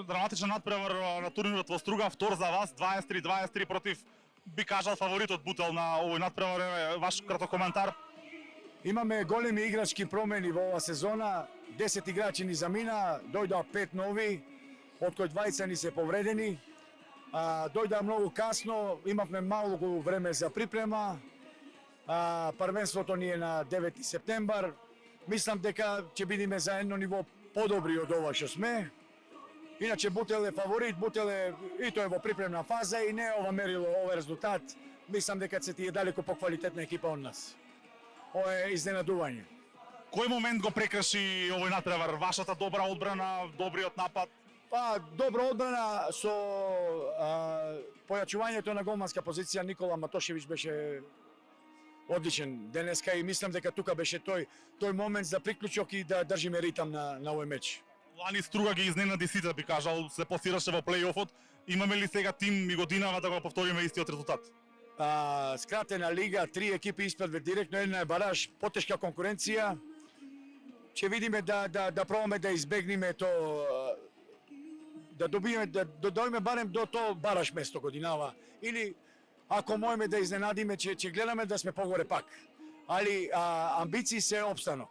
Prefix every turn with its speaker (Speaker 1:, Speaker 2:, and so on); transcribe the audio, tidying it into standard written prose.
Speaker 1: драматичен надпревар на турнирот во Струган, втор за вас, 23-23 против, би кажал, фаворитот Бутел на овој надпревар. Ваш краток коментар?
Speaker 2: Имаме големи играчки промени во ова сезона. 10 играчи ни замина, дојдоа 5 нови, од кои 20 ни се повредени. Дојдоа многу касно, имавме малку време за припрема. Првенството ни е на 9 септембар. Мислам дека ќе бидеме за едно ниво подобри од ова што сме. Иначе Бутел е фаворит, Бутел е и тој во припремна фаза и не е ова мерило, овој резултат. Мислам дека се ти е далеко поквалитетна екипа од нас. Ова е изненадување.
Speaker 1: Кој момент го прекрши овој надпревар? Вашата добра одбрана, добриот напад?
Speaker 2: Добра одбрана со појачувањето на голманска позиција. Никола Матошевиќ беше одличен денеска и мислам дека тука беше тој момент за приклучок и да држиме ритам на овој меч.
Speaker 1: Лани Струга ги изненади сите, би кажал, се пласираше во плейофот. Имаме ли сега тим и годинава да го повториме истиот резултат?
Speaker 2: Скратена лига, 3 екипи испадве директно, една е бараж, потешка конкуренција. Ќе видиме да пробаме да избегнеме да добиеме, да дојме барем до тоа бараш место годинава. Или ако можеме да изненадиме, ќе гледаме да сме погоре пак. Али амбиции се опстанок.